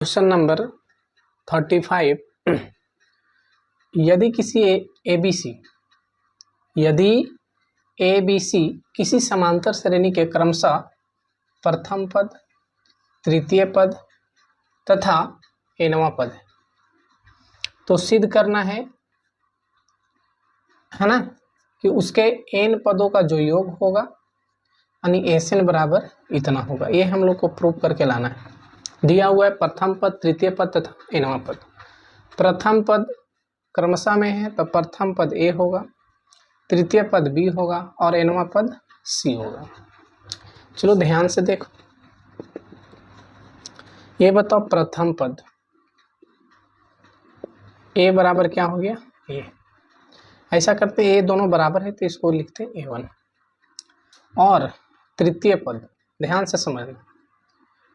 Question number 35। यदि किसी ABC किसी समांतर श्रेणी के क्रमशः प्रथम पद, तृतीय पद तथा nवां पद है तो सिद्ध करना है ना, कि उसके n पदों का जो योग होगा यानी SN बराबर इतना होगा। ये हम लोग को प्रूव करके लाना है। दिया हुआ है प्रथम पद, तृतीय पद तथा nवां पद। प्रथम पद क्रमशः में है तो प्रथम पद A होगा, तृतीय पद B होगा और nवां पद C होगा। चलो ध्यान से देखो, ये बताओ प्रथम पद A बराबर क्या हो गया A। ऐसा करते A दोनों बराबर है तो इसको लिखते हैं A1। और तृतीय पद ध्यान से समझना,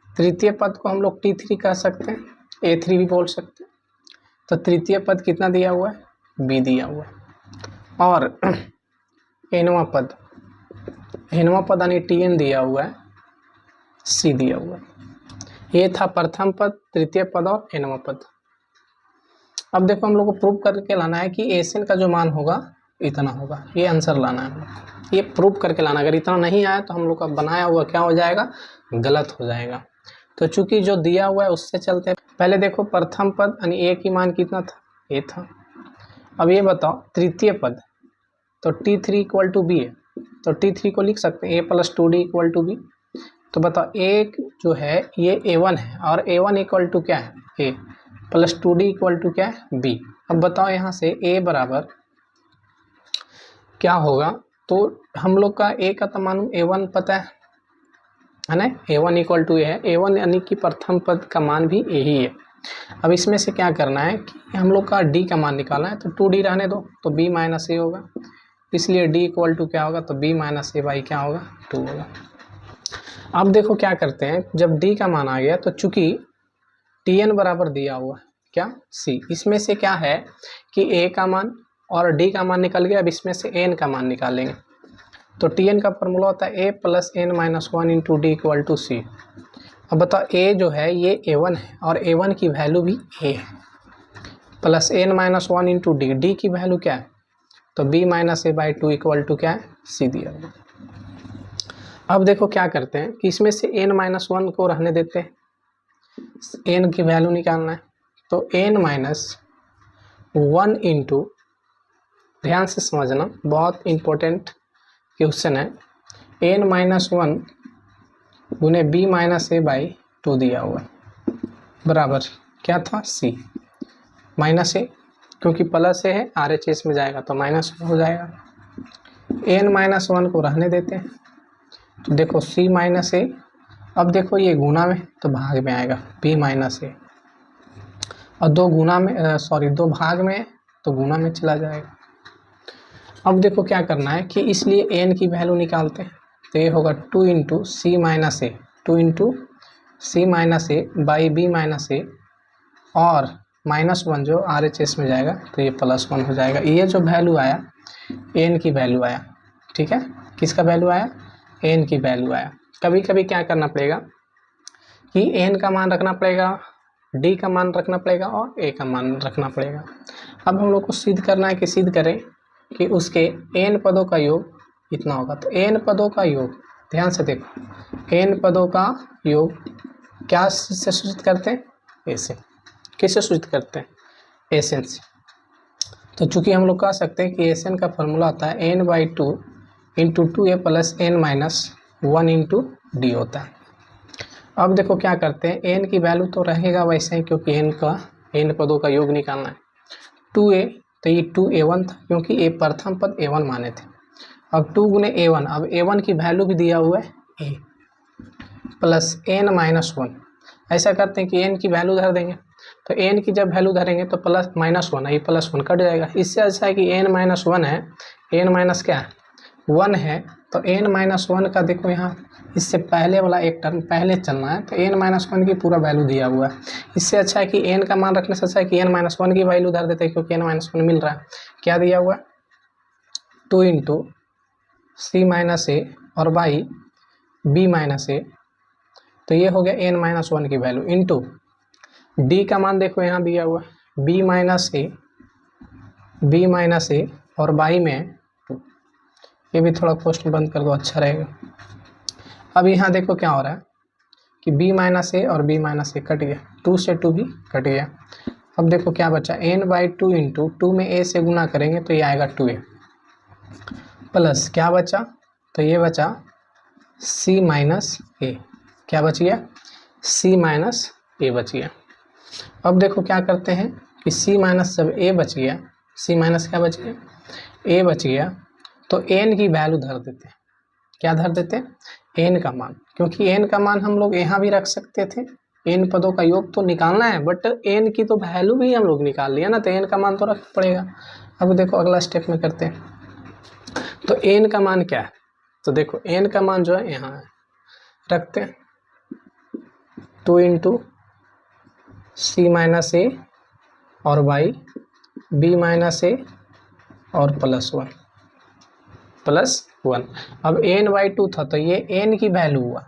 तृतीय पद को हम लोग T3 कह सकते हैं, A3 भी बोल सकते हैं। तो तृतीय पद कितना दिया हुआ है B दिया हुआ है। और nवां पद यानी TN दिया हुआ है, C दिया हुआ है। ये था प्रथम पद, तृतीय पद और nवां पद। अब देखो हम लोग को प्रूव करके लाना है कि SN का जो मान होगा इतना होगा। ये आंसर लाना है हम लोग, ये प्रूव करके लाना। अगर इतना नहीं आया तो हम लोग का बनाया हुआ क्या हो जाएगा, गलत हो जाएगा। तो चूंकि जो दिया हुआ है उससे चलते हैं। पहले देखो प्रथम पद यानी A की मान कितना था A था। अब ये बताओ तृतीय पद तो T3 इक्वल टू B है तो T3 को लिख सकते हैं A plus 2D equal to B। तो बताओ A जो है ये A1 है और A1 इक्वल टू क्या है A plus 2D equal to क्या है B। अब बताओ यहाँ से A बराबर क्या होगा, तो हम लोग का A का मान A1 पता है ना, A1 इक्वल टू A है। A1 यानी कि प्रथम पद का मान भी A ही है। अब इसमें से क्या करना है कि हम लोग का D का मान निकालना है। तो 2D रहने दो तो B माइनस A होगा, इसलिए D इक्वल टू क्या होगा तो B माइनस A बाई क्या होगा 2 होगा। अब देखो क्या करते हैं, जब D का मान आ गया तो चूंकि TN बराबर दिया हुआ है क्या C, इसमें से क्या है कि A का मान और D का मान निकल गया। अब इसमें से N का मान निकालेंगे तो TN का फॉर्मूला होता है A plus N minus 1 into D equal to C। अब बताओ A जो है ये A1 है और A1 की वैल्यू भी A है, plus N minus 1 into D की वैल्यू क्या है तो B minus A by 2 equal to क्या है C दिया हुआ। अब देखो क्या करते हैं कि इसमें से N माइनस 1 को रहने देते हैं, N की वैल्यू निकालना है। तो N माइनस 1 इंटू, ध्यान से समझना बहुत इंपॉर्टेंट क्वेश्चन है, N माइनस 1 गुने B माइनस A बाई 2 दिया हुआ है बराबर क्या था C माइनस A, क्योंकि प्लस A है RHS में जाएगा तो माइनस हो जाएगा। N माइनस 1 को रहने देते हैं तो देखो C माइनस A। अब देखो ये गुना में तो भाग में आएगा B माइनस A, और दो भाग में तो गुना में चला जाएगा। अब देखो क्या करना है कि इसलिए N की वैल्यू निकालते हैं तो ये होगा 2 into C minus A, 2 into C minus A by B minus A, और माइनस 1 जो RHS में जाएगा तो ये प्लस 1 हो जाएगा। ये जो वैल्यू आया N की वैल्यू आया, ठीक है, किसका वैल्यू आया N की वैल्यू आया। कभी कभी क्या करना पड़ेगा कि N का मान रखना पड़ेगा, D का मान रखना पड़ेगा और A का मान रखना पड़ेगा। अब हम लोग को सिद्ध करना है कि सिद्ध करें कि उसके N पदों का योग इतना होगा। तो N पदों का योग, ध्यान से देखो, N पदों का योग क्या से सूचित करते हैं A से। किससे सूचित करते हैं SN से। तो चूंकि हम लोग कह सकते हैं कि SN का फॉर्मूला होता है N by 2 into 2A plus N minus 1 into D होता है। अब देखो क्या करते हैं, N की वैल्यू तो रहेगा वैसे ही क्योंकि N पदों का योग निकालना है। 2A तो ये 2A1 था क्योंकि A प्रथम पद A1 माने थे। अब 2 गुने A1, अब A1 की वैल्यू भी दिया हुआ है A प्लस N माइनस 1। ऐसा करते हैं कि N की वैल्यू धर देंगे, तो N की जब वैल्यू धरेंगे तो प्लस माइनस 1 है, प्लस 1 कट जाएगा। इससे अच्छा है कि N माइनस 1 है, N माइनस क्या है 1 है, तो N माइनस 1 का देखो यहाँ इससे पहले वाला एक टर्म पहले चलना है तो N माइनस 1 की पूरा वैल्यू दिया हुआ है। इससे अच्छा है कि N का मान रखने से अच्छा है कि N माइनस 1 की वैल्यू धर देते हैं क्योंकि N माइनस 1 मिल रहा है। क्या दिया हुआ है 2 इंटू C माइनस A और बाई B माइनस A, तो ये हो गया N माइनस 1 की वैल्यू इंटू डी का मान देखो यहाँ दिया हुआ है बी माइनस ए और बाई में है 2। ये भी थोड़ा क्वेश्चन बंद कर दो, अच्छा रहेगा। अब यहाँ देखो क्या हो रहा है कि b माइनस ए और b माइनस ए कट गया, 2 से 2 भी कट गया। अब देखो क्या बचा, n/2 इंटू 2 में a से गुना करेंगे तो ये आएगा 2a प्लस क्या बचा, तो ये बचा c माइनस ए। क्या बच गया, c माइनस ए बच गया। अब देखो क्या करते हैं कि c माइनस जब a बच गया, c माइनस क्या बच गया, a बच गया, तो n की वैल्यू धर देते हैं। क्या धर देते हैं, n का मान, क्योंकि n का मान हम लोग यहाँ भी रख सकते थे। n पदों का योग तो निकालना है, बट n की तो वैल्यू भी हम लोग निकाल लिया ना, तो n का मान तो रखना पड़ेगा। अब देखो अगला स्टेप में करते हैं, तो n का मान क्या है, तो देखो n का मान जो है यहाँ है, रखते हैं 2 इंटू सी माइनस ए और बाई बी माइनस ए और +1 अब n/2 था तो ये n की वैल्यू हुआ।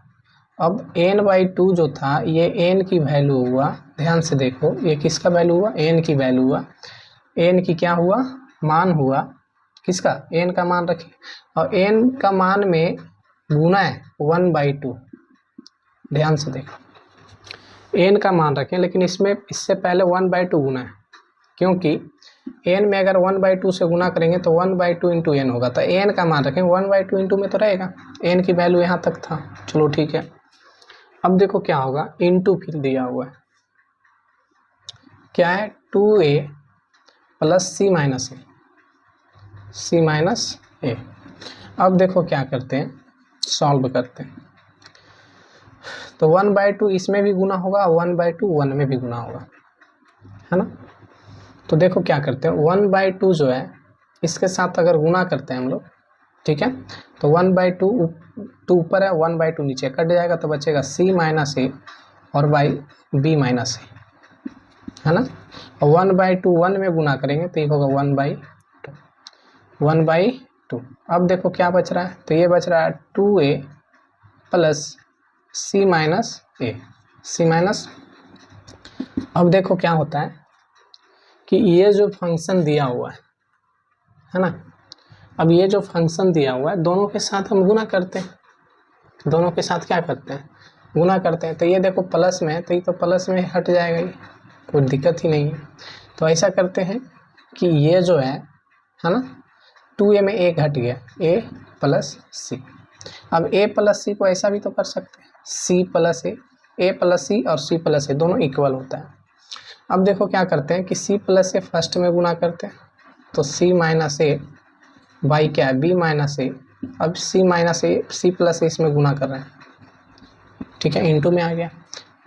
अब n/2 जो था ये n की वैल्यू हुआ, ध्यान से देखो ये किसका वैल्यू हुआ, n की वैल्यू हुआ। n की क्या हुआ, मान हुआ, किसका, n का मान रखें और n का मान में गुना है 1/2। ध्यान से देखो n का मान रखें, लेकिन इसमें इससे पहले 1/2 गुना है, क्योंकि n में अगर 1/2 से गुना करेंगे तो 1/2 इंटू n होगा, तो n का मान रखें 1/2 इंटू में तो रहेगा, n की वैल्यू यहाँ तक था, चलो ठीक है। अब देखो क्या होगा, इंटू फिर दिया हुआ है, क्या है 2a प्लस c माइनस ए। अब देखो क्या करते हैं, सॉल्व करते हैं, तो 1/2 इसमें भी गुना होगा, 1/2 1 में भी गुना होगा, है ना। तो देखो क्या करते हैं, 1/2 जो है इसके साथ अगर गुना करते हैं हम लोग, ठीक है, तो 1/2 ऊपर है, 1/2 नीचे कट जाएगा, तो बचेगा c माइनस ए और बाई बी माइनस ए, है ना। और 1/2 1 में गुना करेंगे तो ये होगा 1/2। अब देखो क्या बच रहा है, तो ये बच रहा है 2a प्लस c माइनस ए, अब देखो क्या होता है कि ये जो फंक्शन दिया हुआ है ना, अब ये जो फंक्शन दिया हुआ है दोनों के साथ हम गुना करते हैं, दोनों के साथ क्या करते हैं, गुना करते हैं। तो ये देखो प्लस में है तो ये तो प्लस में हट जाएगा, ये कोई दिक्कत ही नहीं है। तो ऐसा करते हैं कि ये जो है ना, 2a में a घट गया, a प्लस सी। अब a प्लस सी को ऐसा भी तो कर सकते हैं, c प्लस a प्लस सी और c प्लस a दोनों इक्वल होता है। अब देखो क्या करते हैं कि c प्लस a फर्स्ट में गुना करते हैं, तो c माइनस ए बाई क्या है b माइनस ए। अब c माइनस ए सी प्लस ए इसमें गुना कर रहे हैं, ठीक है, इंटू में आ गया,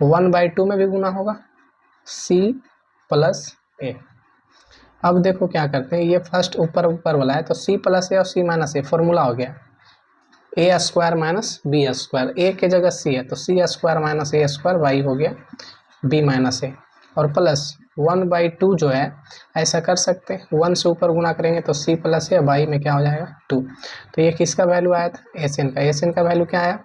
1/2 में भी गुना होगा c प्लस ए। अब देखो क्या करते हैं, ये फर्स्ट ऊपर वाला है तो c प्लस ए और c माइनस ए फॉर्मूला हो गया ए स्क्वायर माइनस बी स्क्वायर, ए के जगह c है तो c square minus a square Y हो गया b माइनस ए और प्लस 1/2 जो है ऐसा कर सकते हैं, 1 से ऊपर गुना करेंगे तो c प्लस ए, बाई में क्या हो जाएगा 2। तो ये किसका वैल्यू आया था, एस एन का वैल्यू क्या आया,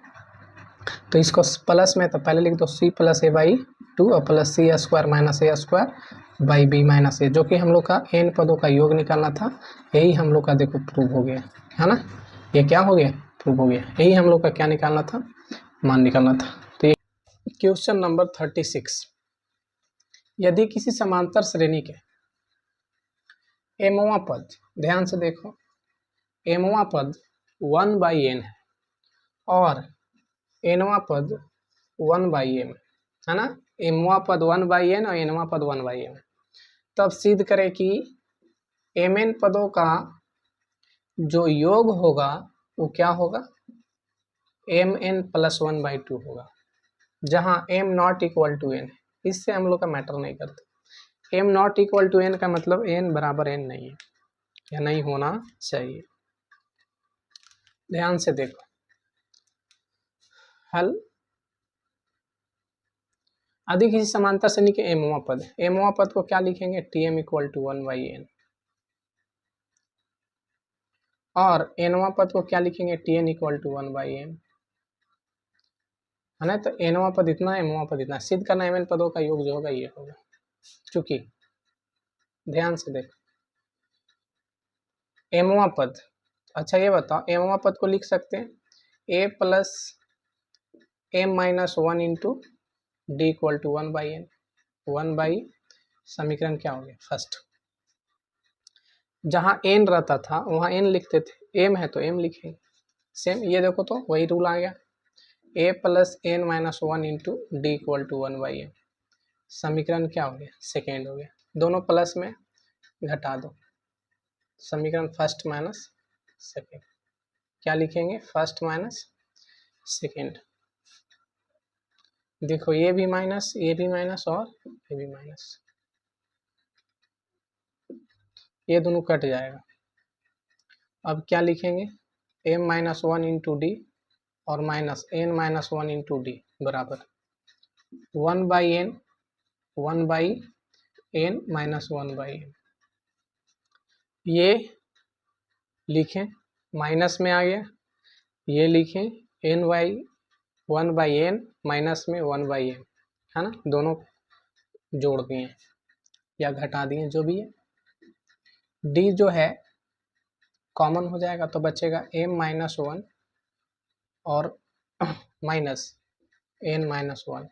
तो इसको प्लस में तो पहले लिख दो c प्लस ए बाई 2 और plus c square minus a square by b minus a, जो कि हम लोग का n पदों का योग निकालना था। यही हम लोग का देखो प्रूव हो गया, है ना, ये क्या हो गया, प्रूव हो गया। यही हम लोग का क्या निकालना था, मान निकालना था। तो ये क्वेश्चन नंबर 36, यदि किसी समांतर श्रेणी के एमवा पद, ध्यान से देखो, एमवा पद 1/n है और एनवा पद 1/m है ना, एमवा पद 1/n और एनवा पद 1/m, तब सिद्ध करें कि mn पदों का जो योग होगा वो क्या होगा, mn + 1/2 होगा, जहां m not equal to n है। इससे हम लोग का मैटर नहीं करता, m not equal to n का मतलब n बराबर n नहीं है या नहीं होना चाहिए। ध्यान से देखो हल, यदि किसी समांतर श्रेणी के एमवा पद, एमवा पद को क्या लिखेंगे, tm = 1/n और एनवा पद को क्या लिखेंगे, tn = 1/m। है ना। तो एनवा पद इतना, एमवा पद इतना, सिद्ध करना एम एन पदों का योग जो होगा ये होगा। चूंकि ध्यान से देखो एमवा पद, अच्छा ये बताओ एमवा पद को लिख सकते हैं a plus m minus one into D equal to 1/n। 1/, समीकरण क्या हो गया फर्स्ट, जहां एन रहता था वहां एन लिखते थे, एम है तो एम लिखेंगे। सेम ये देखो तो वही रूल आ गया, a plus N minus one into D equal to 1/n। समीकरण क्या हो गया सेकेंड हो गया, दोनों प्लस में घटा दो, समीकरण फर्स्ट माइनस सेकेंड। क्या लिखेंगे फर्स्ट माइनस सेकेंड। देखो ये भी माइनस, ये भी माइनस और ये भी माइनस, ये दोनों कट जाएगा। अब क्या लिखेंगे m minus one into d और minus n minus one into d बराबर 1/n, 1/n माइनस 1/n। ये लिखें माइनस में आ गया, ये लिखें वन बाई एन माइनस में 1/n, है ना, दोनों जोड़ दिए या घटा दिए जो भी है। डी जो है कॉमन हो जाएगा तो बचेगा एम माइनस वन और माइनस एन माइनस वन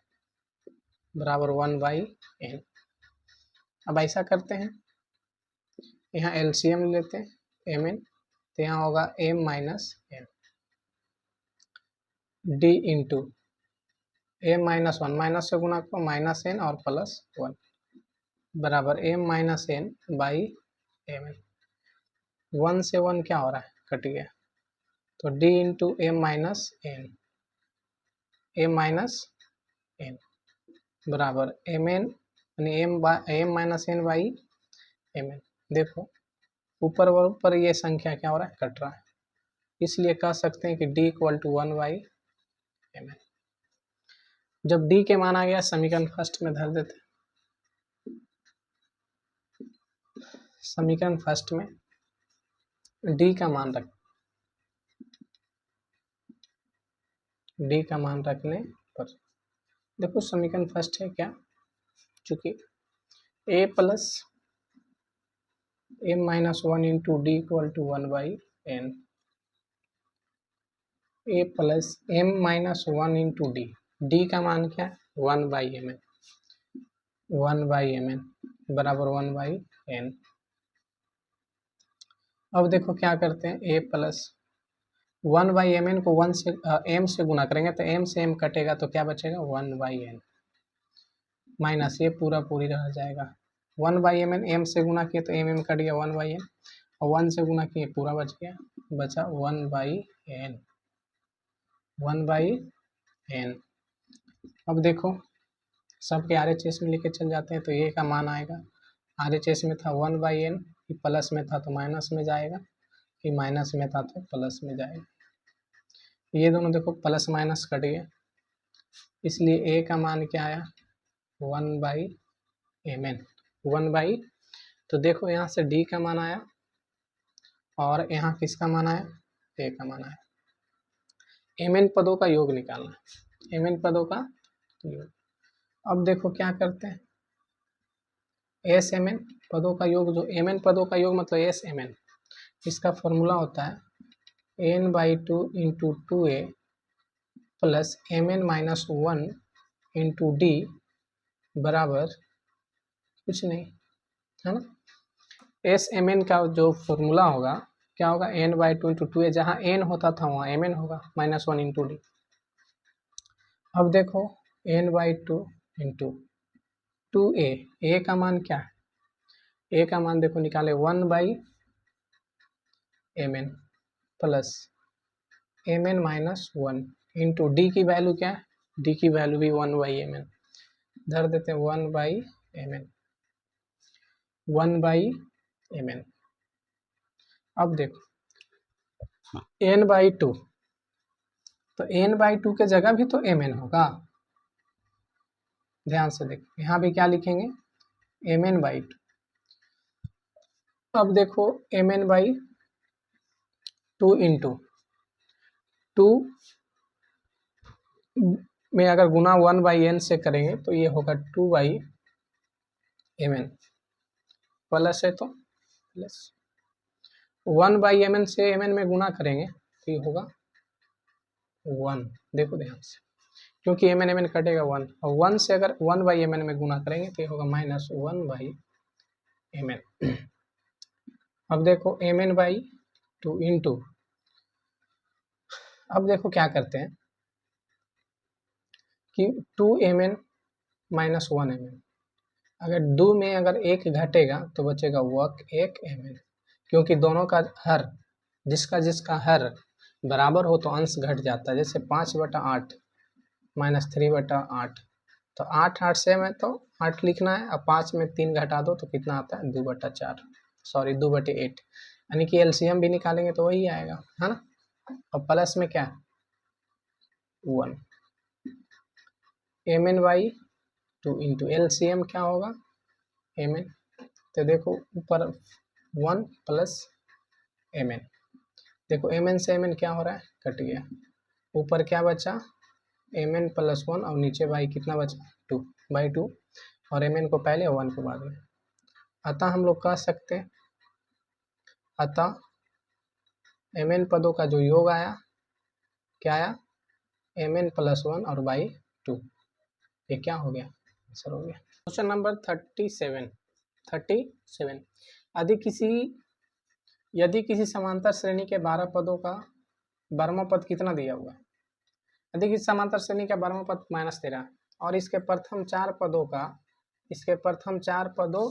बराबर 1/n। अब ऐसा करते हैं यहाँ एलसीएम लेते हैं एम एन, तो यहाँ होगा M minus N D into M minus one, minus से गुना करो माइनस एन और प्लस वन बराबर M minus N by M N. One से वन क्या हो रहा है कट गया, तो D into M minus N, M minus N बराबर एम एन यानी M minus N by M N. देखो ऊपर और ऊपर ये संख्या क्या हो रहा है कट रहा है, इसलिए कह सकते हैं कि डी इक्वल टू 1/m। जब डी के मान आ गया समीकरण फर्स्ट में धर देते, समीकरण फर्स्ट में डी का मान रख, डी का मान रखने पर देखो समीकरण फर्स्ट है क्या, चूंकि a plus m minus one into D equal to 1/n, a plus m minus one into d, d का मान क्या है 1/mn, 1/mn बराबर 1/n। अब देखो क्या करते हैं ए प्लस 1/mn को वन से एम से गुना करेंगे तो एम से एम कटेगा तो क्या बचेगा 1/n माइनस ये पूरा पूरी रह जाएगा 1/mn, एम से गुना किए तो एम एम कट गया 1/n और वन से गुना किए पूरा बच गया, बचा 1/n, 1/n। अब देखो सबके RHS में लेके चल जाते हैं तो ए का मान आएगा, RHS में था 1/n, प्लस में था तो माइनस में जाएगा, कि माइनस में था तो प्लस में जाएगा। ये दोनों देखो प्लस माइनस कट गया, इसलिए ए का मान क्या आया 1/mn, 1/, तो देखो यहाँ से डी का मान आया और यहाँ किसका मान आया ए का मान आया। mn पदों का योग निकालना है, mn पदों का योग। अब देखो क्या करते हैं एस एम एन पदों का योग, जो mn पदों का योग मतलब एस एम एन, इसका फॉर्मूला होता है n/2 into 2a plus mn minus one into d बराबर कुछ नहीं, है ना। एस एम एन का जो फॉर्मूला होगा क्या होगा n/2 इंटू 2a, जहाँ n होता था वहाँ mn होगा माइनस वन इंटू डी। अब देखो n/2 इंटू 2a, a का मान क्या है, a का मान देखो निकाले 1/mn plus mn minus one into D की वैल्यू क्या है, डी की वैल्यू भी 1/mn, धर देते हैं 1/mn, 1/mn। अब देखो n/2, तो n/2 के जगह भी तो mn होगा, ध्यान से देखो यहाँ भी क्या लिखेंगे mn/2। अब देखो mn/2 इंटू 2 में अगर गुना 1/n से करेंगे तो ये होगा 2/mn, प्लस है तो प्लस 1/mn से mn में गुना करेंगे तो ये होगा 1। देखो ध्यान से, क्योंकि mn कटेगा 1, और 1 से अगर 1/mn में गुना करेंगे तो ये होगा -1/mn। अब देखो mn/2 इंटू, अब देखो क्या करते हैं कि 2mn माइनस 1mn, अगर 2 में अगर 1 घटेगा तो बचेगा 1mn, क्योंकि दोनों का हर, जिसका जिसका हर बराबर हो तो अंश घट जाता है। जैसे 5/8 माइनस 3/8, तो 8 सेम है तो 8 लिखना है। अब 5 में 3 घटा दो तो कितना आता है 2/4, सॉरी 2/8, यानी कि एलसीएम भी निकालेंगे तो वही आएगा, है ना। और प्लस में क्या 1 mn/2 इंटू एलसीएम क्या होगा mn, तो देखो ऊपर 1 प्लस mn, देखो mn से mn क्या हो रहा है कट गया, ऊपर क्या बचा mn प्लस 1 और नीचे बाई कितना बचा 2/2, और mn को पहले और 1 को बाद में। अतः हम लोग कह सकते हैं, अतः mn पदों का जो योग आया क्या आया mn प्लस 1 और बाई 2, ये क्या हो गया आंसर हो गया। क्वेश्चन नंबर 37 यदि किसी समांतर श्रेणी के 12 पदों का 12वां पद कितना दिया हुआ है। यदि किसी समांतर श्रेणी का 12वां पद -13 और इसके प्रथम 4 पदों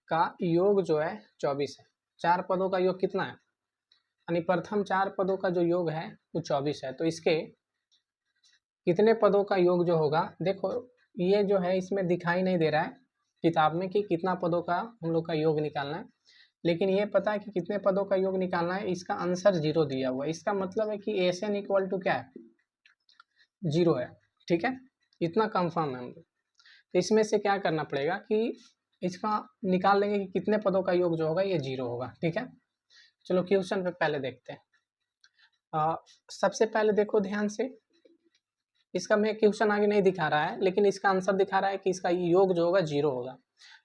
का योग जो है 24 है। 4 पदों का योग कितना है, यानी प्रथम 4 पदों का जो योग है वो 24 है, तो इसके कितने पदों का योग जो होगा, देखो ये जो है इसमें दिखाई नहीं दे रहा है किताब में कि कितना पदों का हम लोग का योग निकालना है, लेकिन ये पता है कि कितने पदों का योग निकालना है। इसका आंसर 0 दिया हुआ है, इसका मतलब है कि SN इक्वल टू क्या है 0 है, ठीक है, इतना कंफर्म है हम लोग। तो इसमें से क्या करना पड़ेगा कि इसका निकाल लेंगे कि कितने पदों का योग जो होगा ये 0 होगा, ठीक है। चलो क्वेश्चन पे पहले देखते हैं। सबसे पहले देखो ध्यान से, इसका मैं क्वेश्चन आगे नहीं दिखा रहा है, लेकिन इसका आंसर दिखा रहा है कि इसका योग जो होगा 0 होगा।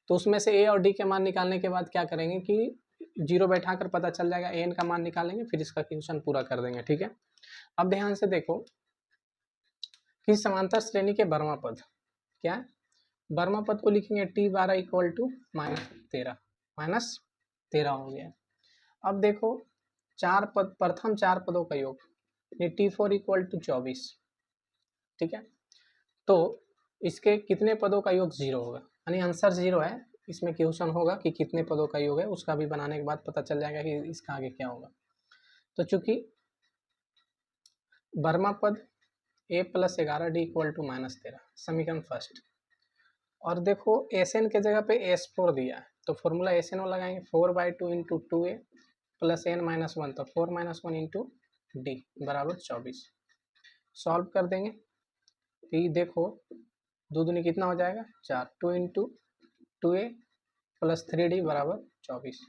तो उसमें से ए और डी के मान निकालने के बाद क्या करेंगे कि 0 बैठाकर पता चल जाएगा, एन का मान निकालेंगे, फिर इसका क्वेश्चन पूरा कर देंगे, ठीक है। अब ध्यान से देखो कि समांतर श्रेणी के 12वां पद क्या है, 12वां पद को लिखेंगे T12 इक्वल टू -13 हो गया। अब देखो 4 पद, प्रथम 4 पदों का योग T4 इक्वल टू 24, ठीक है। तो इसके कितने पदों का योग 0 होगा, यानी आंसर 0 है। इसमें क्वेश्चन होगा कि कितने पदों का योग है, उसका भी बनाने के बाद पता चल जाएगा कि इसका आगे क्या होगा। तो चूंकि 12वां पद a + 11d इक्वल टू -13, समीकरण फर्स्ट, और देखो SN के जगह पे S4 दिया है, तो फॉर्मूला SN वाला लगाएंगे 4/2 into 2a plus n minus 1, तो 4 - 1 इंटू डी बराबर 24। सॉल्व कर देंगे तो ये देखो 2 दूनी कितना हो जाएगा 4, 2 इंटू 2a प्लस 3d बराबर 24,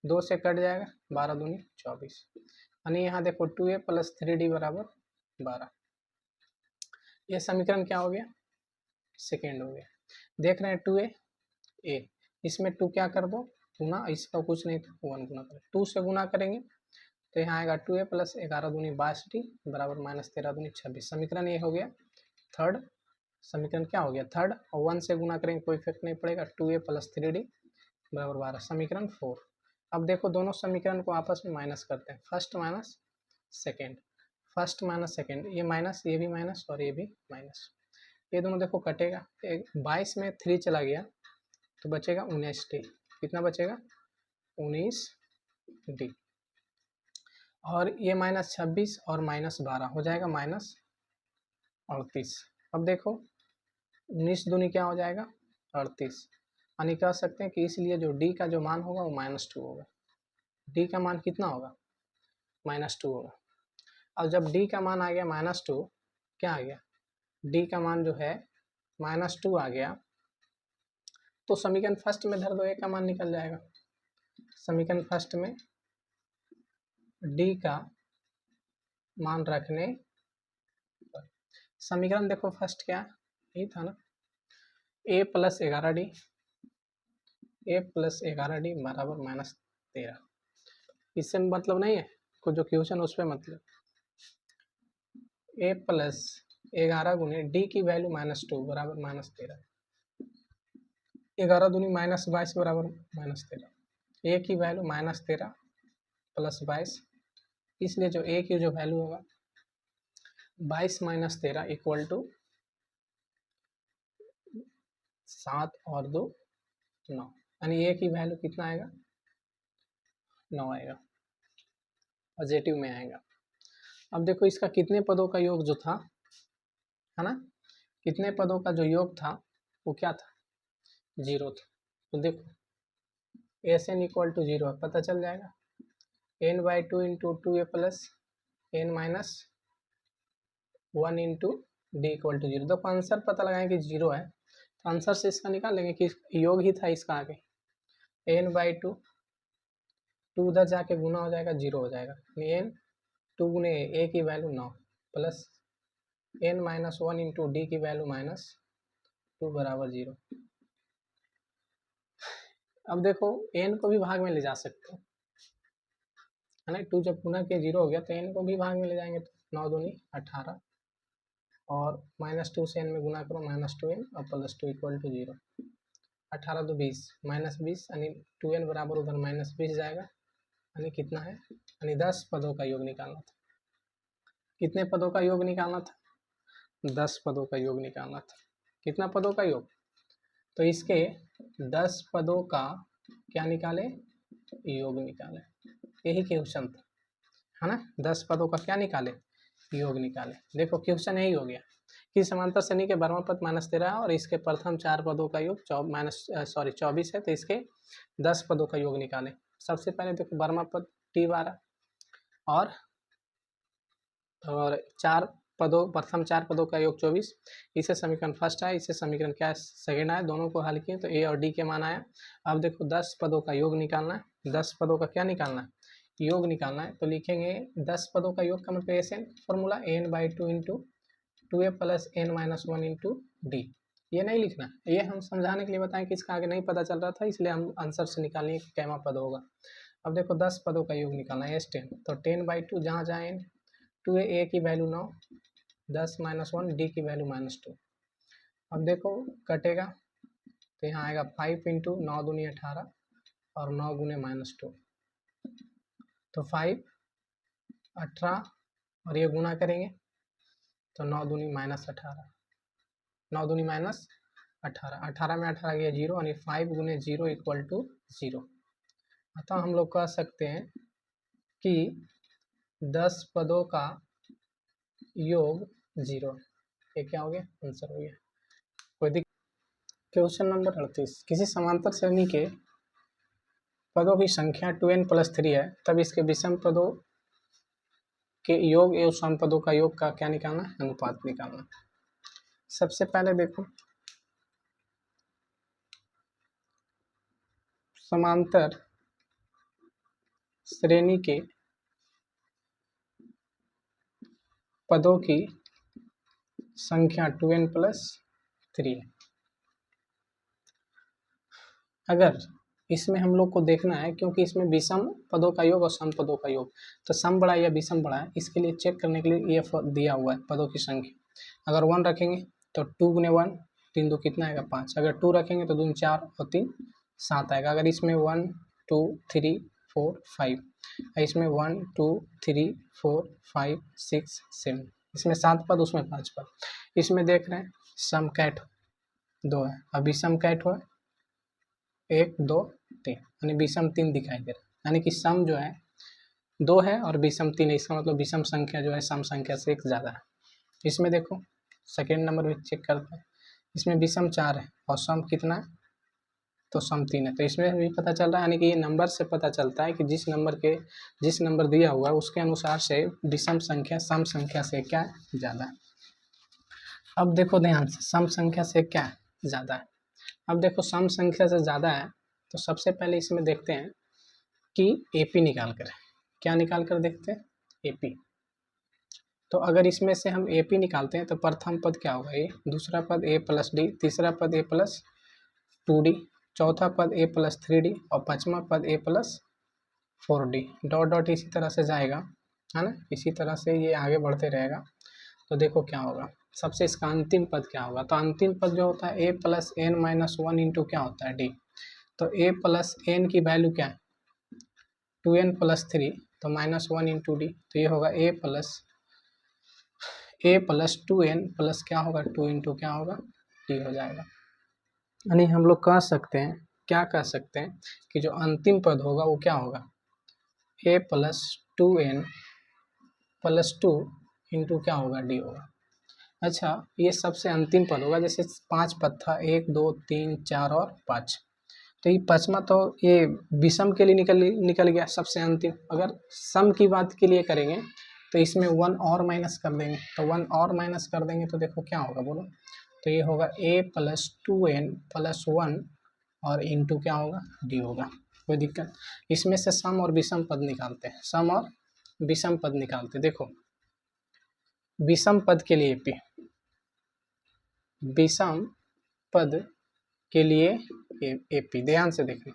2 से कट जाएगा 12 दूनी 24, यानी यहाँ देखो 2a प्लस 3d बराबर 12। ये समीकरण क्या हो गया सेकेंड हो गया। देख रहे हैं 2a, इसमें 2 क्या कर दो गुना, इसका कुछ नहीं था 1 गुना करें, 2 से गुना करेंगे तो यहाँ आएगा 2a प्लस 11 दूनी 22d बराबर -13 दूनी 26। समीकरण ये हो गया थर्ड। समीकरण क्या हो गया थर्ड, और 1 से गुना करेंगे कोई इफेक्ट नहीं पड़ेगा, 2a प्लस 3d बराबर 12, समीकरण 4। अब देखो दोनों समीकरण को आपस में माइनस करते हैं, first minus second, first minus second, ये माइनस ये भी माइनस और ये भी माइनस, ये दोनों देखो कटेगा, 22 में 3 चला गया तो बचेगा 19d, कितना बचेगा 19d, और ये -26 और -12 हो जाएगा -38। अब देखो 19 दूनी क्या हो जाएगा 38, यानी कह सकते हैं कि इसलिए जो d का जो मान होगा वो -2 होगा। d का मान कितना होगा -2 होगा। और जब d का मान आ गया -2, क्या आ गया d का मान जो है -2 आ गया, तो समीकरण फर्स्ट में धर दो, a का मान निकल जाएगा। समीकरण फर्स्ट में d का मान रखने पर समीकरण देखो फर्स्ट क्या है, यही था ना, a plus 11d, a plus 11d बराबर -13। इससे मतलब नहीं है, को जो क्वेश्चन उस पर मतलब a प्लस 11 गुने d की वैल्यू -2 बराबर -13, 11 दूनी -22 बराबर -13, a की वैल्यू -13 प्लस 22, इसलिए जो a की जो वैल्यू होगा 22 - 13 इक्वल टू 7 और 2 9, यानी a की वैल्यू कितना आएगा, 9 आएगा, पॉजिटिव में आएगा। अब देखो इसका कितने पदों का योग जो था, है ना, कितने पदों का जो योग था वो क्या था, 0 था। तो देखो एस एन इक्वल टू 0 पता चल जाएगा, n/2 into 2a plus n minus 1 into D equal to 0। देखो आंसर पता लगाएं कि 0 है, तो आंसर से इसका निकाल लेंगे कि योग ही था इसका आगे, n/2, 2 उधर जाके गुना हो जाएगा 0 हो जाएगा, n 2 गुने a की value 9 plus n minus 1 into D की वैल्यू -2 बराबर 0। अब देखो n को भी भाग में ले जा सकते हो, है ना, 2 जब गुना के 0 हो गया तो n को भी भाग में ले जाएंगे, तो 9 दूनी 18 और -2 से n में गुना करो -2n और +2 इक्वल टू 0, 18 2 20 -20 यानी 2n बराबर उधर -20 जाएगा, यानी कितना है, यानी 10 पदों का योग निकालना था। कितने पदों का योग निकालना था, 10 पदों का योग निकालना था। कितना पदों का योग, तो इसके 10 पदों का क्या निकाले, योग निकाले, यही क्वेश्चन था, है ना, 10 पदों का क्या निकाले, योग निकाले। देखो क्वेश्चन यही हो गया कि समांतर श्रेणी के वर्मा पद -13 और इसके प्रथम 4 पदों का योग 24 है, तो इसके 10 पदों का योग निकाले। सबसे पहले देखो वर्मा पद t12 और 4 पदों, प्रथम 4 पदों का योग 24, इसे समीकरण फर्स्ट है, इसे समीकरण क्या है, सेकेंड है, दोनों को हल किए तो a और d के मान आया। अब देखो 10 पदों का योग निकालना है, 10 पदों का क्या निकालना है, योग निकालना है, तो लिखेंगे 10 पदों का योग का मतलब S N, formula n/2 into 2a plus n minus 1 into D. ये नहीं लिखना, ये हम समझाने के लिए बताएं कि इसका आगे नहीं पता चल रहा था, इसलिए हम आंसर से निकालेंगे कि कैमा पद होगा। अब देखो 10 पदों का योग निकालना है, s10, तो 10/2 जहाँ जहाँ n, 2a की वैल्यू 9, 10 माइनस 1 डी की वैल्यू -2। अब देखो कटेगा तो यहाँ आएगा 5 इंटू 9 दूनी 18 और 9 गुने -2, तो 5 18 और ये गुना करेंगे तो 9 दूनी -18, 9 दूनी -18, 18 में 18 गया 0, यानी 5 गुने 0 इक्वल टू 0। अतः हम लोग कह सकते हैं कि 10 पदों का योग 0, ये क्या हो गया, आंसर हो गया। कोई दिक्कत। क्वेश्चन नंबर 38, किसी समांतर श्रेणी के पदों की संख्या 2n + 3 है, तब इसके विषम पदों के योग एवं सम पदों का योग का क्या निकालना, अनुपात निकालना। सबसे पहले देखो समांतर श्रेणी के पदों की संख्या 2n + 3 है। अगर इसमें हम लोग को देखना है, क्योंकि इसमें विषम पदों का योग और सम पदों का योग, तो सम बड़ा या विषम बड़ा है, इसके लिए चेक करने के लिए ये दिया हुआ है पदों की संख्या। अगर 1 रखेंगे तो 2 गुने 1, 3 2 कितना आएगा 5, अगर 2 रखेंगे तो 2 4 और 3 7 आएगा। अगर इसमें 1 2 3 4 5, इसमें 1 2 3 4 5 6 7, इसमें 7 पद, उसमें 5 पद। इसमें देख रहे हैं सम कैट 2 है, अब विषम कैट हुआ 1 2 3, यानी विषम 3 दिखाई दे रहा है, यानी कि सम जो है 2 है और विषम 3 है, इसका मतलब विषम संख्या जो है सम संख्या से 1 ज़्यादा है। इसमें देखो सेकेंड नंबर भी चेक करते हैं, इसमें विषम 4 है और सम कितना है, तो सम 3 है, तो इसमें भी पता चल रहा है, यानी कि ये नंबर से पता चलता है कि जिस नंबर दिया हुआ है उसके अनुसार से विषम संख्या सम संख्या से क्या ज़्यादा है। अब देखो ध्यान से, सम संख्या से क्या ज़्यादा है। अब देखो सम संख्या से ज़्यादा है, तो सबसे पहले इसमें देखते हैं कि AP निकाल कर, क्या निकाल कर देखते हैं, AP। तो अगर इसमें से हम ए पी निकालते हैं तो प्रथम पद क्या होगा ए, दूसरा पद ए प्लस डी, तीसरा पद ए प्लस 2d, चौथा पद ए प्लस 3d और पांचवा पद ए प्लस 4d। डॉट डॉट इसी तरह से जाएगा, है ना, इसी तरह से ये आगे बढ़ते रहेगा। तो देखो क्या होगा, सबसे इसका अंतिम पद क्या होगा। तो अंतिम पद जो होता है ए प्लस एन माइनस 1 इंटू क्या होता है डी। तो ए प्लस एन की वैल्यू क्या है 2n प्लस 3, तो माइनस 1 इंटू डी। तो ये होगा ए प्लस 2n प्लस क्या होगा 2 इंटू क्या होगा डी हो जाएगा। यानी हम लोग कह सकते हैं, क्या कह सकते हैं कि जो अंतिम पद होगा वो क्या होगा a plus 2n plus 2 into क्या होगा डी होगा। अच्छा, ये सबसे अंतिम पद होगा। जैसे 5 पद था, 1 2 3 4 और 5, तो ये पाँचवा तो ये विषम के लिए निकल गया सबसे अंतिम। अगर सम की बात के लिए करेंगे तो इसमें 1 और माइनस कर देंगे, तो 1 और माइनस कर देंगे तो देखो क्या होगा बोलो। तो ये होगा ए प्लस 2n प्लस 1 और इंटू क्या होगा डी होगा। कोई दिक्कत, इसमें से सम और विषम पद निकालते हैं, सम और विषम पद निकालते। देखो विषम पद के लिए पी, विषम पद के लिए एपी, ध्यान से देखना।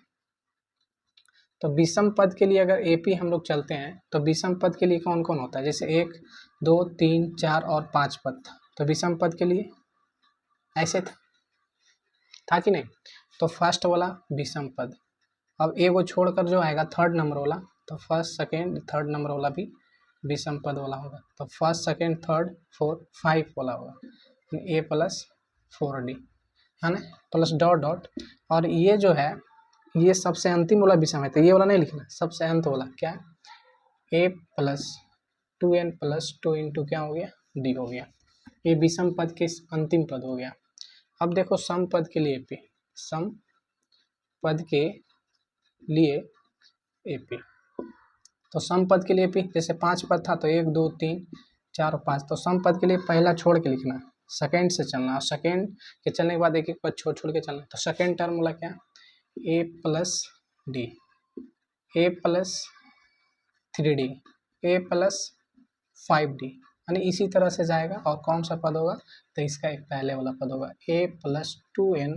तो विषम पद के लिए अगर एपी हम लोग चलते हैं तो विषम पद के लिए कौन कौन होता है, जैसे 1 2 3 4 और 5 पद था, तो विषम पद के लिए ऐसे था कि नहीं। तो फर्स्ट वाला विषम पद, अब ए को छोड़कर जो आएगा थर्ड नंबर वाला, तो फर्स्ट सेकेंड थर्ड नंबर वाला भी विषम पद वाला होगा। तो फर्स्ट सेकेंड थर्ड फोर्थ 5 वाला होगा ए प्लस 4d, है ना, प्लस डॉट डॉट। और ये जो है ये सबसे अंतिम वाला विषम है, तो ये वाला नहीं लिखना, सबसे अंत वाला क्या है ए प्लस 2n प्लस 2 इंटू क्या हो गया डी हो गया। ये विषम पद के अंतिम पद हो गया। अब देखो सम पद के लिए एपी, सम पद के लिए एपी। तो सम पद के लिए एपी, जैसे 5 पद था तो 1 2 3 4 और 5, तो सम पद के लिए पहला छोड़ के लिखना, सेकेंड से चलना, और सेकेंड के चलने के बाद एक एक पद छोड़ छोड़ के चलना। तो सेकेंड टर्म वाला क्या ए प्लस डी, ए प्लस 3d, ए प्लस 5d, यानी इसी तरह से जाएगा। और कौन सा पद होगा, तो इसका एक पहले वाला पद होगा a plus 2n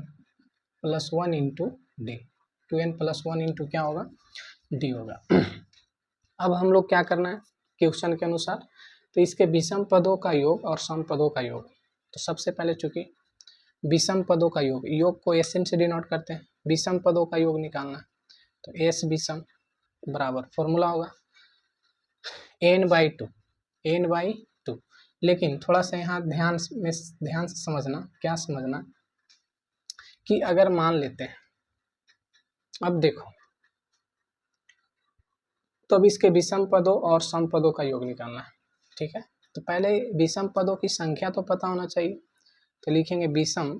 plus 1 into d, 2n plus 1 into क्या होगा डी होगा। अब हम लोग क्या करना है क्वेश्चन के अनुसार, तो इसके विषम पदों का योग और सम पदों का योग। तो सबसे पहले चूंकि विषम पदों का योग, योग को एस से डिनोट करते हैं, विषम पदों का योग निकालना, तो एस विषम बराबर फॉर्मूला होगा n/2। लेकिन थोड़ा सा यहाँ ध्यान से समझना, क्या समझना कि अगर मान लेते हैं, अब देखो, तो अब इसके विषम पदों और सम पदों का योग निकालना है, ठीक है। तो पहले विषम पदों की संख्या तो पता होना चाहिए, तो लिखेंगे विषम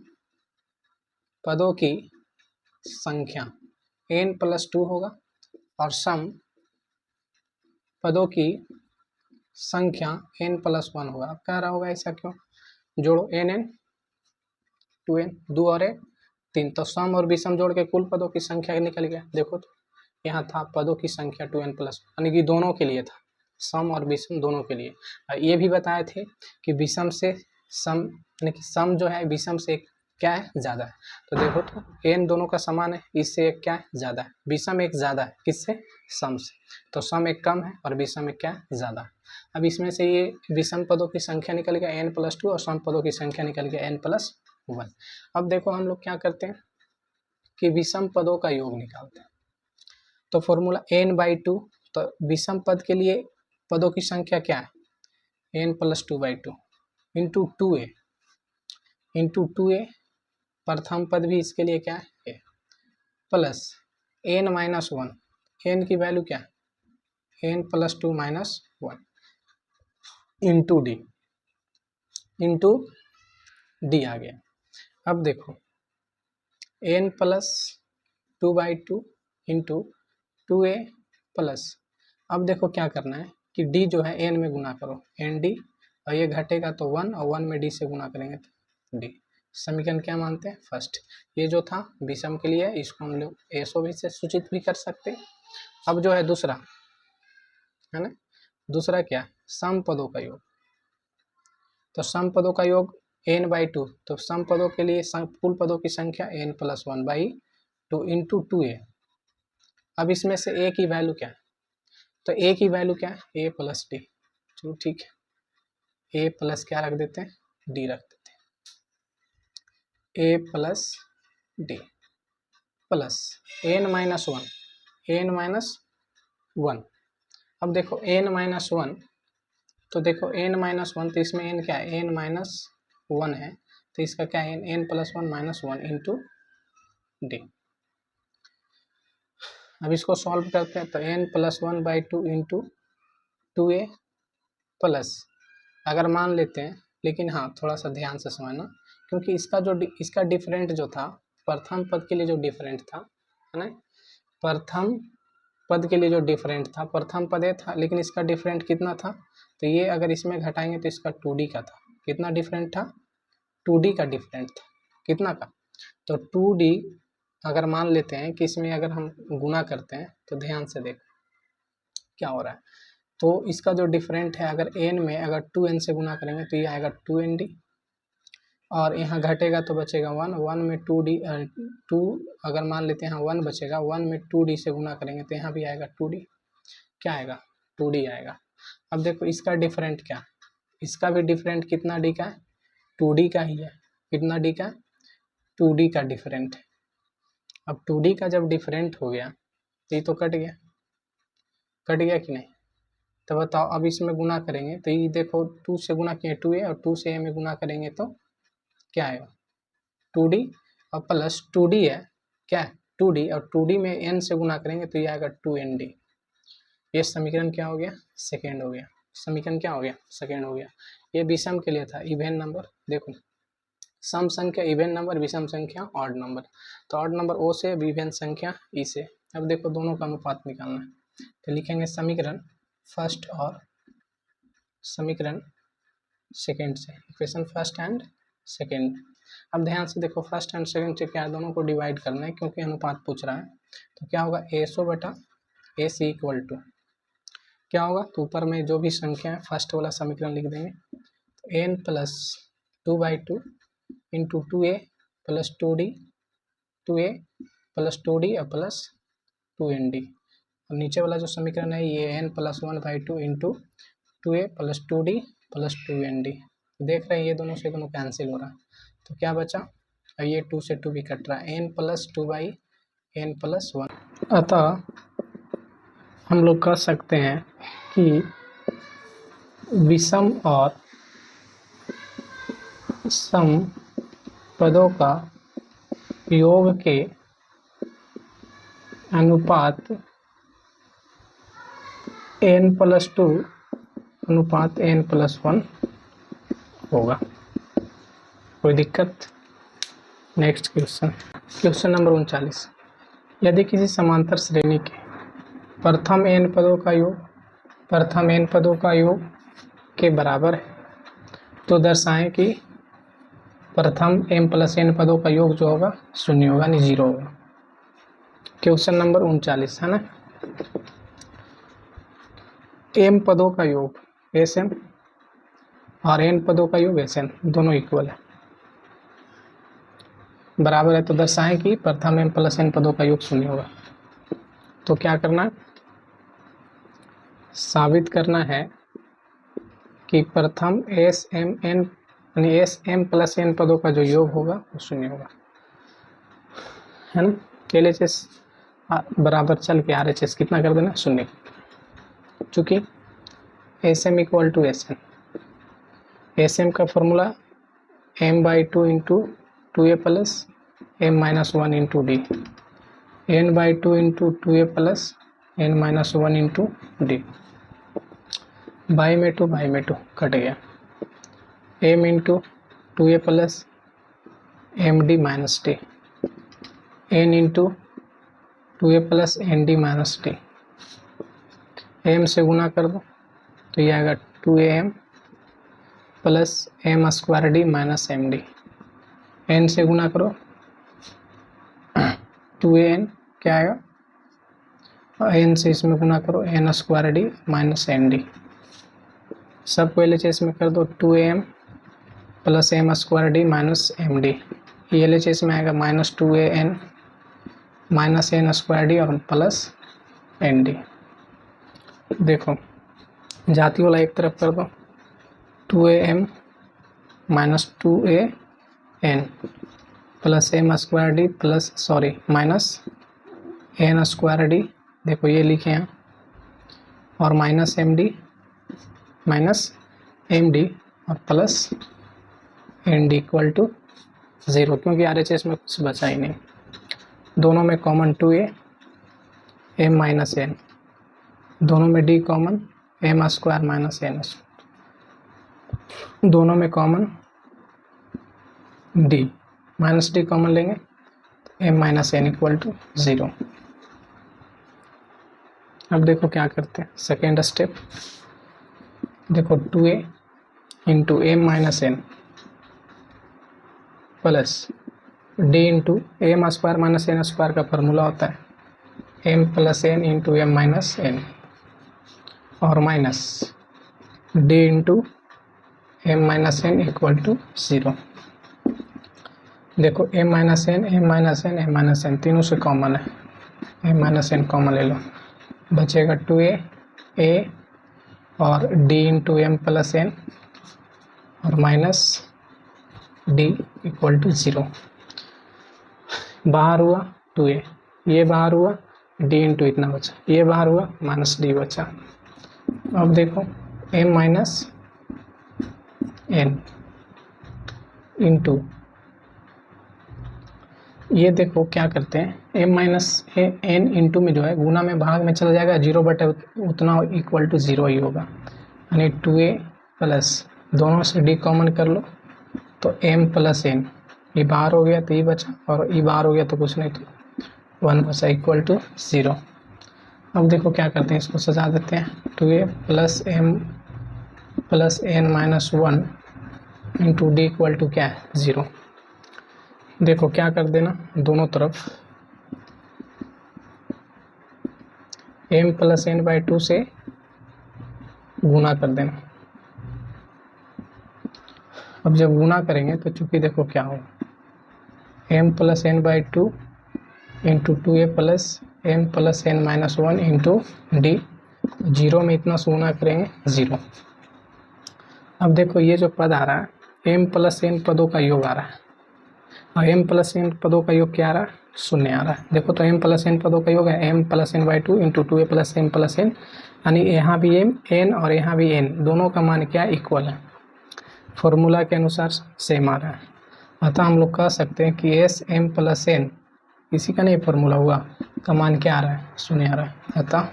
पदों की संख्या n प्लस 2 होगा, और सम पदों की संख्या n प्लस 1 होगा। अब कह रहा होगा ऐसा क्यों, जोड़ो n 2n, 2 और 1 3, तो सम और विषम जोड़ के कुल पदों की संख्या निकल गया। देखो तो यहाँ था पदों की संख्या 2n प्लस, यानी कि दोनों के लिए था, सम और विषम दोनों के लिए। ये भी बताए थे कि विषम से सम, यानी कि सम जो है विषम से क्या है ज़्यादा है। तो देखो तो n दोनों का समान है, इससे एक क्या है ज़्यादा है, विषम एक ज़्यादा है किससे, सम से। तो सम एक कम है और विषम एक क्या है ज़्यादा है। अब इसमें से ये विषम पदों की संख्या निकल गया n प्लस 2 और सम पदों की संख्या निकल गया n प्लस 1। अब देखो हम लोग क्या करते हैं कि विषम पदों का योग निकालते हैं। तो फॉर्मूला n/2, तो विषम पद के लिए पदों की संख्या क्या है n प्लस 2/2 इंटू 2a, प्रथम पद भी इसके लिए क्या है प्लस n माइनस 1, n की वैल्यू क्या है n प्लस 2 माइनस 1 इंटू डी आ गया। अब देखो n plus 2/2 into 2a plus, अब देखो क्या करना है कि d जो है n में गुना करो nd, और ये घटेगा तो 1, और 1 में d से गुना करेंगे तो d। समीकरण क्या मानते हैं फर्स्ट, ये जो था विषम के लिए, इसको हम लोग एसओ भी से सूचित भी कर सकते हैं। अब जो है दूसरा है ना, दूसरा क्या सम पदों का योग, तो सम पदों का योग n/2, तो सम पदों के लिए कुल पदों की संख्या n+1/2 इंटू 2a। अब इसमें से a की वैल्यू क्या है, तो a की वैल्यू क्या है, a प्लस डी। चलो ठीक है, a प्लस क्या रख देते हैं, d रख देते हैं, a plus D plus n-1, n-1। अब देखो n-1, तो देखो n-1, तो इसमें n क्या है, n-1 है, तो इसका क्या है, n+1 इंटू डी। अब इसको सॉल्व करते हैं, तो n+1/2 इंटू 2a प्लस, अगर मान लेते हैं, लेकिन हाँ थोड़ा सा ध्यान से समझना, क्योंकि इसका डिफरेंट जो था प्रथम पद के लिए जो डिफरेंट था, है ना, प्रथम पद के लिए जो डिफरेंट था, प्रथम पद ये था, लेकिन इसका डिफरेंट कितना था, तो ये अगर इसमें घटाएंगे तो इसका 2d का था। कितना डिफरेंट था, 2d का डिफरेंट था। कितना का, तो 2d अगर मान लेते हैं कि इसमें अगर हम गुना करते हैं, तो ध्यान से देखो क्या हो रहा है, तो इसका जो डिफरेंट है, अगर n में अगर 2n से गुना करेंगे तो ये आएगा 2nd, और यहाँ घटेगा तो बचेगा 1 में 2d 2, अगर मान लेते हैं यहाँ 1 बचेगा, 1 में 2d से गुना करेंगे तो यहाँ भी आएगा 2d, क्या आएगा, 2d आएगा। अब देखो इसका डिफरेंट क्या, इसका भी डिफरेंट कितना d का है, 2d का ही है। कितना d का, 2d का डिफरेंट है। अब 2d का जब डिफरेंट हो गया तो ये तो कट गया, कट गया कि नहीं, तो बताओ अब इसमें गुना करेंगे तो ये देखो 2 से गुना किए 2a, और 2 से a में गुना करेंगे तो क्या आएगा, 2d, और प्लस 2d है क्या, 2d, और 2d में n से गुना करेंगे तो ये आएगा 2nd। ये समीकरण क्या हो गया, सेकेंड हो गया। समीकरण क्या हो गया, सेकेंड हो गया। ये विषम के लिए था, इवन नंबर। देखो सम संख्या इवन नंबर, विषम संख्या ऑड नंबर, तो ऑड नंबर ओ से, इवन संख्या ई से। अब देखो दोनों का अनुपात निकालना है, तो लिखेंगे समीकरण फर्स्ट और समीकरण सेकेंड से, इक्वेशन फर्स्ट एंड सेकेंड। अब ध्यान से देखो, फर्स्ट एंड सेकेंड से क्या है, दोनों को डिवाइड करना है, क्योंकि अनुपात पूछ रहा है। तो क्या होगा, a100/ac इक्वल टू क्या होगा, तो ऊपर में जो भी संख्या है फर्स्ट वाला समीकरण लिख देंगे, तो n+2/2 into 2a plus 2d, 2a plus 2d और प्लस 2nd। और नीचे वाला जो समीकरण है ये n+1/2 into 2a plus 2d plus 2nd। देख रहे हैं ये दोनों से दोनों कैंसिल हो रहा है, तो क्या बचा, और ये 2 से 2 भी कट रहा है, n+2/n+1। अतः हम लोग कह सकते हैं कि विषम और सम पदों का योग के अनुपात n+2 अनुपात n+1 होगा। कोई दिक्कत, नेक्स्ट क्वेश्चन, क्वेश्चन नंबर 39। यदि किसी समांतर श्रेणी के प्रथम n पदों का योग के बराबर है, तो दर्शाएं कि प्रथम m+n पदों का योग जो होगा 0 होगा, नहीं 0 होगा। क्वेश्चन नंबर 39 है ना, m पदों का योग Sm और n पदों का योग Sn दोनों इक्वल है, बराबर है, तो दर्शाएं कि प्रथम m+n पदों का योग 0 होगा। तो क्या करना है, साबित करना है कि प्रथम Sm पदों का जो योग होगा वो 0 होगा, है ना। LHS बराबर चल के RHS कितना कर देना, 0, चूँकि Sm equal to Sn, Sm का formula m/2 into 2a plus m-1 into D, n/2 into 2a plus n-1 into D, by में 2 कट गया, m into 2a plus M D minus T, n into 2a plus N D minus T, m से गुना कर दो तो ये आएगा 2am plus m² d minus M D, n से गुना करो 2an क्या आएगा, और n से इसमें गुना करो n² d minus N D, सबको LHS में कर दो 2am plus M square D minus M D, ये एल एच एस में आएगा minus 2an minus N square D और प्लस एन डी। देखो जाती वाला एक तरफ कर दो, 2am minus 2an plus M square D plus sorry minus N square D, देखो ये लिखे हैं, और माइनस एम डी और plus N D equal to 0, क्योंकि आर एच एस में कुछ बचा ही नहीं। दोनों में common 2a m minus N, दोनों में d common m square minus N, दोनों में common d minus d common लेंगे m minus N equal to 0। अब देखो क्या करते हैं, सेकेंड स्टेप, देखो 2a into M minus n plus d into m square minus N square का फॉर्मूला होता है m plus n into M minus N, और minus d into M minus N equal to 0। देखो M minus N तीनों से common है, M minus N common ले लो, बचेगा 2a और d into M plus N और माइनस d इक्वल टू 0। बाहर हुआ 2a, ये बाहर हुआ d इंटू इतना बचा, ये बाहर हुआ माइनस d बचा। अब देखो m माइनस एन इंटू, ये देखो क्या करते हैं, m माइनस एन इंटू में जो है गुना में भाग में चला जाएगा, 0 बटे उतना इक्वल टू 0 ही होगा, यानी 2a प्लस दोनों से d कॉमन कर लो तो m प्लस एन, ये बाहर हो गया तो ये बचा, और ये बाहर हो गया तो कुछ नहीं, तो 1 बचा इक्वल टू 0। अब देखो क्या करते हैं, इसको सजा देते हैं, 2a plus m plus N minus 1 into D equal to क्या है 0। देखो क्या कर देना, दोनों तरफ m प्लस एन बाई 2 से गुना कर देना। अब जब गुना करेंगे तो चूंकि देखो क्या होगा, m plus N by 2 into 2a plus m plus N minus 1 into D, 0 में इतना से गुना करेंगे 0। अब देखो ये जो पद आ रहा है m प्लस एन पदों का योग आ रहा है, और m प्लस एन पदों का योग क्या आ रहा है, 0 आ रहा है। देखो तो m प्लस एन पदों का योग है m plus N by 2 into 2a plus m plus N, यानी यहाँ भी m n और यहाँ भी n, दोनों का मान क्या इक्वल है, फॉर्मूला के अनुसार सेम आ रहा है। अतः हम लोग कह सकते हैं कि एस एम प्लस एन, इसी का नहीं फॉर्मूला हुआ, का मान क्या आ रहा है, 0 आ रहा है। अतः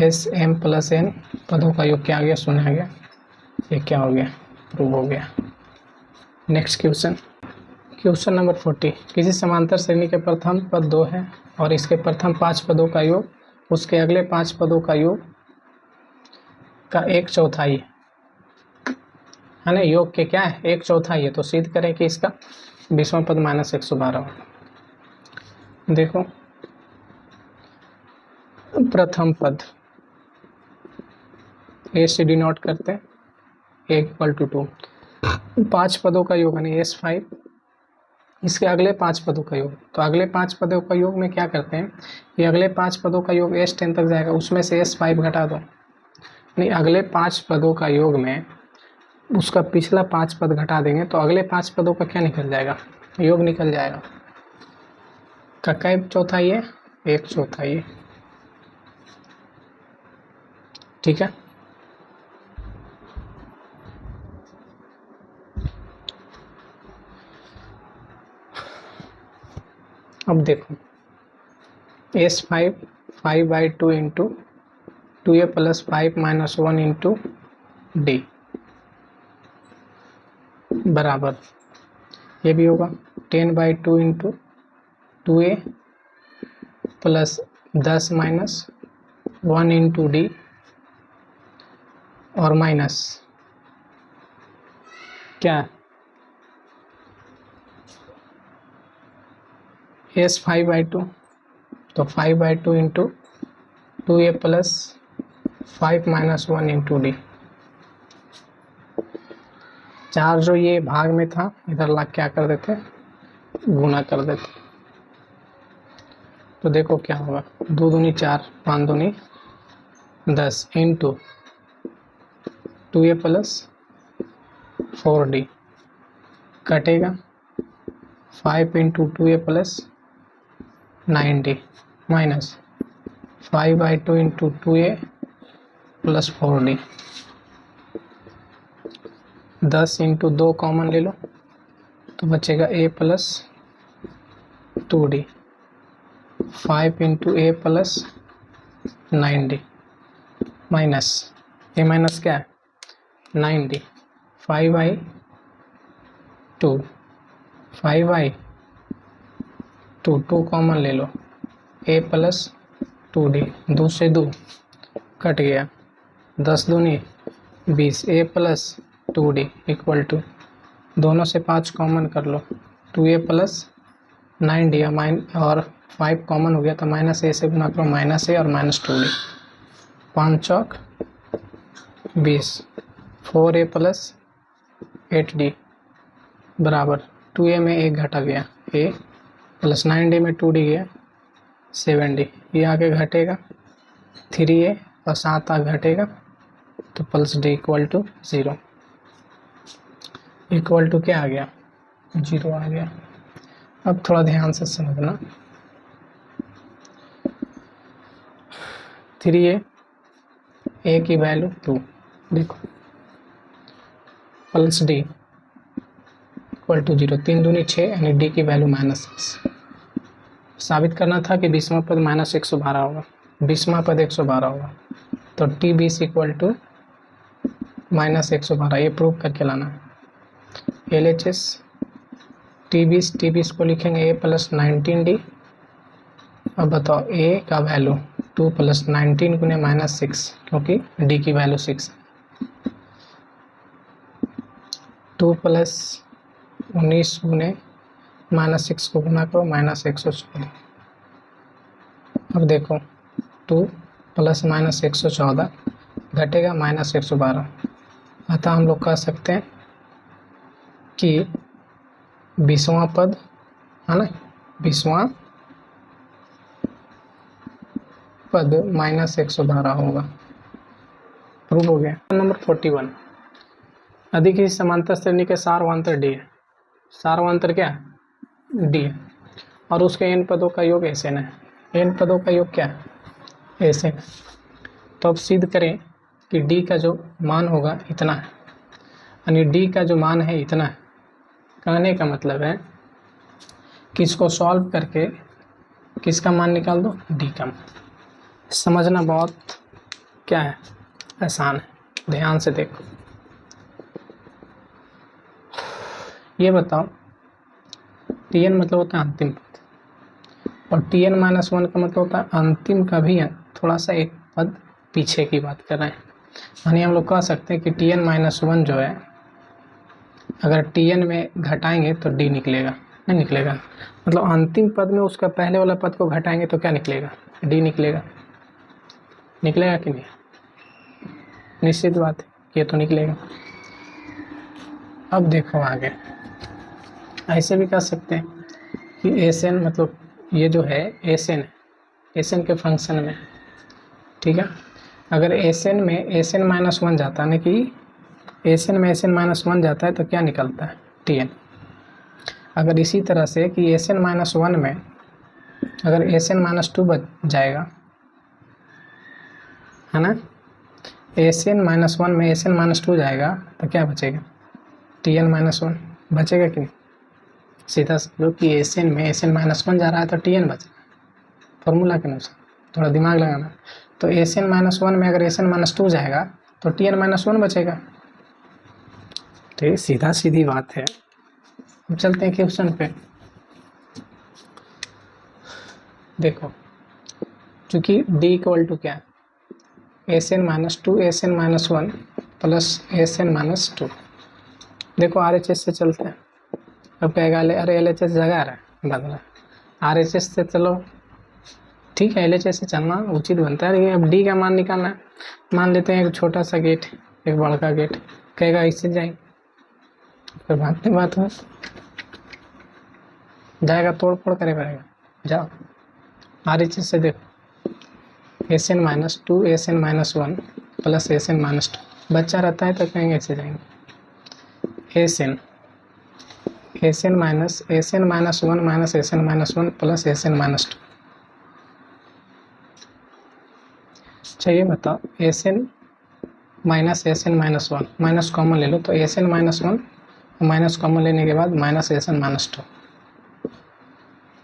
एस एम प्लस एन पदों का योग क्या आ गया, 0 आ गया। ये क्या हो गया, प्रूव हो गया। नेक्स्ट क्वेश्चन, क्वेश्चन नंबर 40, किसी समांतर श्रेणी के प्रथम पद 2 है और इसके प्रथम 5 पदों का योग उसके अगले 5 पदों का योग का 1/4 है ना, योग के क्या है 1/4 है, तो सिद्ध करें कि इसका 20वां पद माइनस 112 होगा। देखो प्रथम पद ए से डिनोट करते हैं, ए इक्वल टू 2, 5 पदों का योग यानी S5, इसके अगले 5 पदों का योग, तो अगले 5 पदों का योग में क्या करते हैं, ये अगले 5 पदों का योग S10 तक जाएगा, उसमें से S5 घटा दो, नहीं अगले 5 पदों का योग में उसका पिछला 5 पद घटा देंगे तो अगले 5 पदों का क्या निकल जाएगा, योग निकल जाएगा। का 1/4 है, 1/4, ठीक है। अब देखो S5 5/2 into 2a plus 5 minus 1 into d बराबर, ये भी होगा 10/2 into 2a plus 10 minus 1 into d और माइनस क्या S 5/2, तो 5/2 into 2a plus 5 minus 1 into D. 4 जो ये भाग में था इधर ला क्या कर देते, गुना कर देते। तो देखो क्या होगा, 2 दूनी 4, 5 दूनी 10 इंटू 2a प्लस 4d कटेगा 5 into 2a plus 9d minus 5/2 into 2a plus 4d। 10 into 2 common ले लो तो बचेगा a plus 2d। 5 into a plus 9d minus A minus क्या है 9d। 5/2 5/2 2 कॉमन ले लो a प्लस 2d 2 से 2 कट गया 10 दूनी 20 a plus 2d equal to दोनों से 5 कॉमन कर लो 2a प्लस 9d और 5 कॉमन हो गया तो माइनस ए से गुना करो माइनस ए और माइनस 2d 5 चौक 20 4a प्लस 8d बराबर 2a में 1 घटा गया a प्लस 9d में 2d गया 7d। ये आगे घटेगा 3a और 7 आगे घटेगा तो plus d equal to 0 equal to क्या आ गया 0 आ गया। अब थोड़ा ध्यान से समझना 3a a की वैल्यू 2 देखो प्लस d इक्वल टू 0 3 दूनी 6 यानी d की वैल्यू -6। साबित करना था कि 20वां पद -112 होगा 20वां पद 112 होगा तो टी 20 इक्वल टू -112 ये प्रूव करके लाना है। LHS टी 20 को लिखेंगे a प्लस 19d। अब बताओ a का वैल्यू 2 प्लस 19 गुने -6 क्योंकि d की वैल्यू 6 2 प्लस 19 गुने -6 को गुना करो -114। अब देखो 2 प्लस -114 घटेगा -112 अतः हम लोग कह सकते हैं कि 20वां पद है ना 20वां पद -112 होगा। प्रूव हो गया। नंबर 41 अधिक ही समांतर श्रेणी के सारवांतर डी है। सारवांतर क्या है डी है और उसके n पदों का योग Sn है। n पदों का योग क्या है Sn। तो अब सिद्ध करें कि d का जो मान होगा इतना है यानी d का जो मान है इतना है। कहने का मतलब है कि इसको सॉल्व करके किसका मान निकाल दो d का मान। समझना बहुत क्या है आसान है, ध्यान से देखो। ये बताओ Tn मतलब होता है अंतिम पद और Tn माइनस 1 का मतलब होता है अंतिम का भी थोड़ा सा एक पद पीछे की बात कर रहे हैं। यानी हम लोग कह सकते हैं कि Tn माइनस 1 जो है अगर Tn में घटाएंगे तो D निकलेगा, नहीं निकलेगा मतलब अंतिम पद में उसका पहले वाला पद को घटाएंगे तो क्या निकलेगा D निकलेगा। निकलेगा कि नहीं, निश्चित बात है ये तो निकलेगा। अब देखो आगे ऐसे भी कह सकते हैं कि Sn मतलब ये जो है Sn के फंक्शन में ठीक है। अगर Sn में Sn माइनस 1 जाता है ना कि Sn में Sn माइनस 1 जाता है तो क्या निकलता है Tn। अगर इसी तरह से कि Sn माइनस 1 में अगर Sn माइनस 2 बच जाएगा है ना, Sn माइनस 1 में Sn माइनस 2 जाएगा तो क्या बचेगा Tn माइनस 1 बचेगा कि नहीं। सीधा समझो कि Sn में Sn माइनस 1 जा रहा है तो Tn बचेगा फॉर्मूला के अनुसार, थोड़ा दिमाग लगाना। तो Sn माइनस 1 में अगर Sn माइनस 2 जाएगा तो Tn माइनस 1 बचेगा। तो ये सीधा सीधी बात है। अब चलते हैं क्वेश्चन पे। देखो चूँकि D इक्वल टू क्या है Sn minus 2 Sn minus 1 plus Sn minus 2। देखो RHS से चलते हैं। अब कहेगा अरे LHS जगह रहा है बदला RHS से चलो ठीक है LHS से चलना उचित बनता है लेकिन अब D का मान निकालना है। मान लेते हैं एक छोटा सा गेट एक बड़ा गेट कहेगा इससे जाएंगे फिर बात नहीं बात है, जाएगा तोड़ फोड़ करे पड़ेगा। जाओ RHS से देखो, SN minus 2 SN minus 1 plus SN minus 2, बच्चा रहता है तो कहेंगे ऐसे जाएंगे, SN minus SN minus 1 minus SN minus 1 plus SN minus 2। चाहिए बताओ, SN minus SN minus 1, minus common ले लो तो SN माइनस 1, माइनस कॉमन लेने के बाद माइनस SN माइनस 2।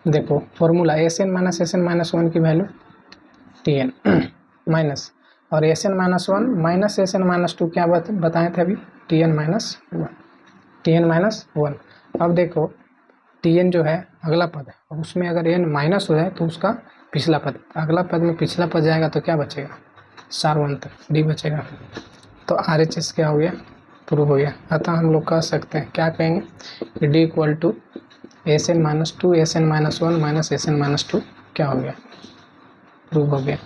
देखो formula, SN minus SN minus 1 की वैल्यू TN माइनस, और SN minus 1 minus SN minus 2 क्या बताए थे अभी, TN माइनस 1, TN माइनस 1। अब देखो TN जो है अगला पद है, और उसमें अगर n माइनस हो जाए तो उसका पिछला पद, अगला पद में पिछला पद जाएगा तो क्या बचेगा, सार्वंत D बचेगा। तो RHS क्या हो गया, प्रूव हो गया। अतः हम लोग कह सकते हैं, क्या कहेंगे, D equal to SN minus 2 SN minus 1 minus SN minus 2 क्या हो गया, प्रूव हो गया।